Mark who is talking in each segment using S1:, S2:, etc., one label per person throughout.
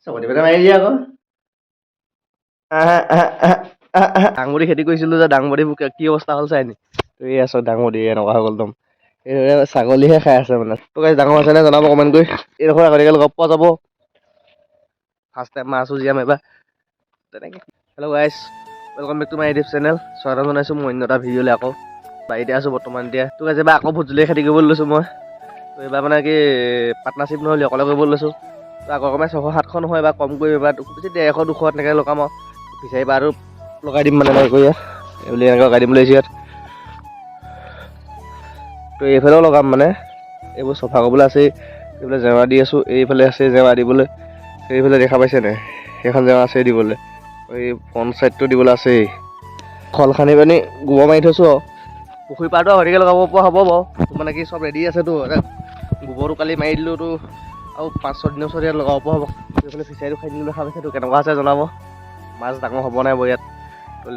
S1: চকতি পেটা মাৰি দিয়ে আকৌ ডাংবডি খেতি কৰিছিলোঁ যে ডাংবডিবোৰ কি অৱস্থা হ'ল চাই নি এই আছো ডাংবডি এনেকুৱা হৈ গ'ল একদম এই ছাগলীহে খাই আছে মানে তো গাইছ ডাঙৰ আছে নে জনাব কমেণ্ট কৰি এইডোখৰ আগতীয়াকৈ লগ পোৱা যাব ফাৰ্ষ্ট টাইম মাছো জীয়াম এবাৰ তেনেকৈ hello' guys welcome back to my YouTube channel স্বাগতম জনাইছোঁ মই অন্য এটা ভিডিঅ'লৈ আকৌ বাৰীতে আছোঁ বৰ্তমান এতিয়া তো গাইছ এবাৰ আকৌ ভোট জলকীয়া খেতি কৰিবলৈ লৈছোঁ মই তো এইবাৰ মানে কি পাৰ্টনাৰশ্বিপ নহ'লে অকলে কৰিবলৈ লৈছোঁ তো আগৰ কমে 600-700 নহয় এবাৰ কম কৰি এবাৰ বেছি 150-200 তেনেকৈ লগাম আৰু ফিচাৰী পাৰটো লগাই দিম মানে এনেকৈ ইয়াত এইবুলি এনেকৈ লগাই দিম বুলি আহিছোঁ ইয়াত তো এইফালেও লগাম মানে এইবোৰ চফা কৰিবলৈ আছেই এইফালে জেওৰা দি আছোঁ এইফালে আছে জেওৰা দিবলৈ সেইফালে দেখা পাইছে নাই সেইখন জেওৰা আছে দিবলৈ এই ফ্ৰণ্ট ছাইডটো দিবলৈ আছেই খল খানি পানি গোবৰ মাৰি থৈছোঁ আৰু পুখুৰী পাৰটো হৰিকৈ লগাব পৰা হ'ব বাৰু মানে কি চব ৰেডি আছেতো গোবৰটো কালি মাৰি দিলোঁতো আৰু 5-6 দিনৰ ওচৰত ইয়াত লগাব পৰা হ'ব এইফালে ফিচাৰীটো খাই দিলোঁ দেখা পাইছেতো কেনেকুৱা আছে জনাব মাছ ডাঙৰ হ'ব নাই বাৰু ইয়াত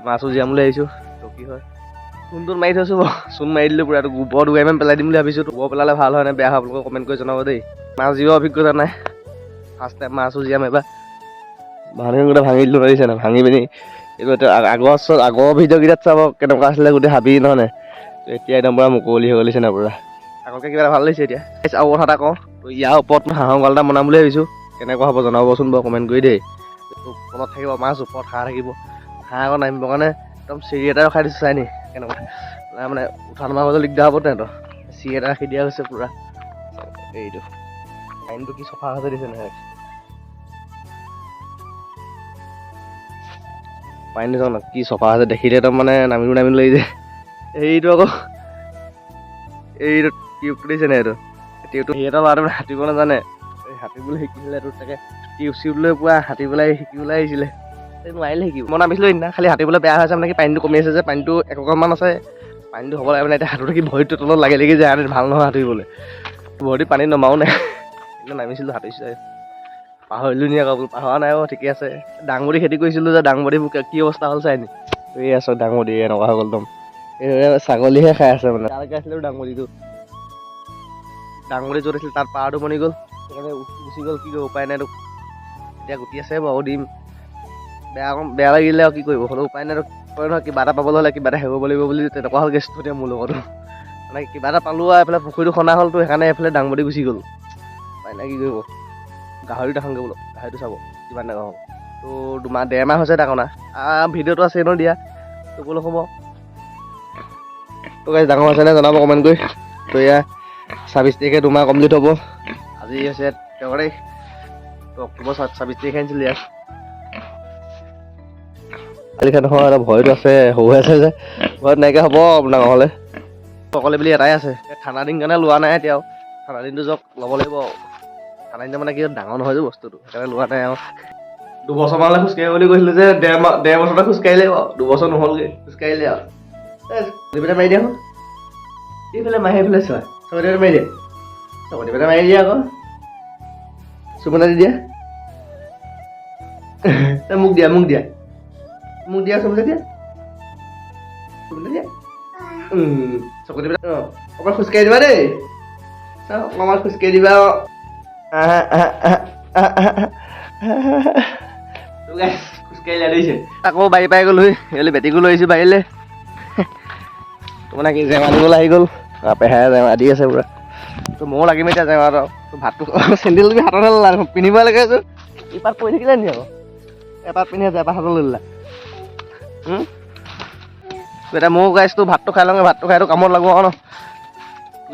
S1: মাছো জীয়াম বুলি আহিছোঁ তো কি হয় চূণটোত মাৰি থৈছোঁ বাৰু চূণ মাৰি দিলোঁ পূৰা গোবৰ 2 mm পেলাই দিম বুলি ভাবিছোঁ গোবৰ পেলালে ভাল হয় নে বেয়া হয় আপোনালোকে কমেণ্ট কৰি জনাব দেই মাছ জীওৱা অভিজ্ঞতা নাই ফাৰ্ষ্ট টাইম মাছো জীয়াম এবাৰ মানুহে গোটেই ভাঙি দিলোঁ পাৰিছে নাই ভাঙি পিনি এইটো আগৰ ভিডিঅ'কেইটাত চাব কেনেকুৱা আছিলে গোটেই হাবি নহয় নাই তো এতিয়া একদম পূৰা মুকলি হৈ গ'লিছে নাই পূৰা আগতকৈ কিবা এটা ভাল লাগিছে এতিয়া আৰু কথা এটা কওঁ তো ইয়াৰ ওপৰত মই হাঁহৰ গঁৰাল এটা বনাম বুলি ভাবিছোঁ কেনেকুৱা হ'ব জনাবচোন বাৰু কমেণ্ট কৰি দেই তলত থাকিব মাছ ওপৰত হাঁহ থাকিব হাঁহ আকৌ নামিবৰ কাৰণে একদম চিৰি এটা ৰখাই দিছোঁ চাই নি কেনেকুৱা মানে উঠা নমা মাজত দিগদাৰ হ'ব তেহেঁতৰ চিৰি এটা ৰাখি দিয়া হৈছে পূৰা এইটো পানীটো কি চফা হৈছে দিছে নহয় পানীটো চাওঁ না কি চফা হৈছে দেখিলে একদম মানে নামিলো লাগি যায় এইটো আকৌ এইটো টিউবটো দিছে নাই এইটো টিউবটো সি এটা ল'ৰাটো সাঁতুৰিব নাজানে এই সাঁতুৰিবলৈ শিকিছিলে তোৰ তাকে টিউব চিউব লৈ পুৰা সাঁতুৰিবলৈ শিকিবলৈ আহিছিলে এই নোৱাৰিলে শিকিব মই নামিছিলোঁ সেইদিনা খালি সাঁতুৰিবলৈ বেয়া হৈছে মানে কি পানীটো কমি আছে যে পানীটো একমান আছে পানীটো হ'ব লাগে মানে এতিয়া সাঁতোৰ থাকি ভৰিটো তলত লাগি যায় আৰু ভাল নহয় সাঁতুৰিবলৈ ভৰিটো পানীত নমাও নাই কিন্তু নামিছিলোঁ সাঁতুৰিছোঁ পাহৰিলোঁ নি আকৌ পাহৰা নাই বাৰু ঠিকে আছে ডাংবডি খেতি কৰিছিলোঁ যে ডাংবডিবোৰ কি অৱস্থা হ'ল চাই নি এই আছোঁ ডাংবডি এনেকুৱা হৈ গ'ল একদম এই ছাগলীহে খাই আছে মানে তালৈকে আছিলোঁ ডাংবডিটো ডাংবডি য'ত আছিল তাত পাৰটো বনি গ'ল সেইকাৰণে গুচি গ'ল কি কৰিব উপায় নাই তোক এতিয়া গুটি আছে বাৰু দিম বেয়া লাগিলে আৰু কি কৰিব হ'লেও উপায় নাই কয় নহয় কিবা এটা পাবলৈ হ'লে কিবা এটা হেৰুৱাব লাগিব বুলি তেনেকুৱা হ'ল কেছটো এতিয়া মোৰ লগতো মানে কিবা এটা পালোঁ আৰু এইফালে পুখুৰীটো খন্দা হ'লতো সেইকাৰণে এইফালে ডাংবডি গুচি গ'ল উপায় নাই কি কৰিব গাহৰি দেখাওঁগৈ বোলো গাহৰিটো চাব কিমান ডাঙৰ হ'ব তো 1.5 মাহ হৈছে ডাঙৰ না ভিডিঅ'টো আছে ন দিয়া তো বোলো হ'ব তো গাইছ ডাঙৰ হৈছে নে জনাব কমেণ্ট কৰি তো এয়া 26 তাৰিখে 2 মাহ কমপ্লিট হ'ব আজি হৈছে 13 তাৰিখ তো অক্টোবৰ 26 তাৰিখে আনিছিলোঁ ইয়াত আজিকালি নহয় এটা ভয়টো আছে সৰু আছে যে ভয়ত নাইকিয়া হ'ব ডাঙৰ হ'লে অকলে বুলি এটাই আছে ঠাণ্ডা দিন কাৰণে লোৱা নাই এতিয়াও ঠাণ্ডা দিনটো যাওক ল'ব লাগিব ঠাণ্ডা দিনটো মানে কি ডাঙৰ নহয় যে বস্তুটো সেইকাৰণে লোৱা নাই আৰু 2 বছৰমানলৈ খোজকাঢ়িব বুলি কৈছিলোঁ যে 1.5 বছৰতে খোজকাঢ়িলে বাৰু 2 বছৰ নহ'লগৈ খোজকাঢ়িলে আৰু চকতি মাৰি দিয়া এইফালে মাৰি সেইফালে চোৱা চকতি মাৰি দিয়া চকতি পেটা মাৰি দিয়া আকৌ চুপনা দি দিয়া মোক দিয়া চুপনা দিয়া চকতি পেটা অকণমান খোজকাঢ়ি দিবা দেই চাওঁ অকণমান খোজকাঢ়ি দিবা খোজকাঢ়ি দিছে আকৌ বাৰী পাই গ'লোহি এইলৈ বেটিকো লৈ আহিছোঁ বাৰীলৈ তো মানে কি জেওৰা দিবলৈ আহি গ'ল পেহাই জেওৰা দি আছে পূৰা তো ময়ো লাগিম এতিয়া জেওৰাটো তো ভাতটো চেণ্ডেল তুমি হাততে পিন্ধিব লাগে আছোঁ ইপাত পৰি থাকিলে নি আকৌ এপাত পিন্ধি আছে এপাত হাতত লৈ ল'লা এতিয়া ময়ো গাইছোঁ ভাতটো খাই লওঁগৈ ভাতটো খাইতো কামত লাগো আৰু ন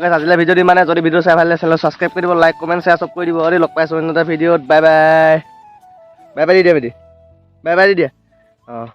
S1: গাইছ আজিলৈ ভিডিঅ' দিম মানে যদি ভিডিঅ' চাই ভাল লাগে চেনেল ছাবস্ক্ৰাইব কৰি দিব লাইক কমেণ্ট শ্বেয়াৰ চব কৰি দিব আৰু লগ পাইছোঁ অন্য এটা ভিডিঅ'ত বাই বাই দি দিয়া বেটি বাই দি দিয়া অঁ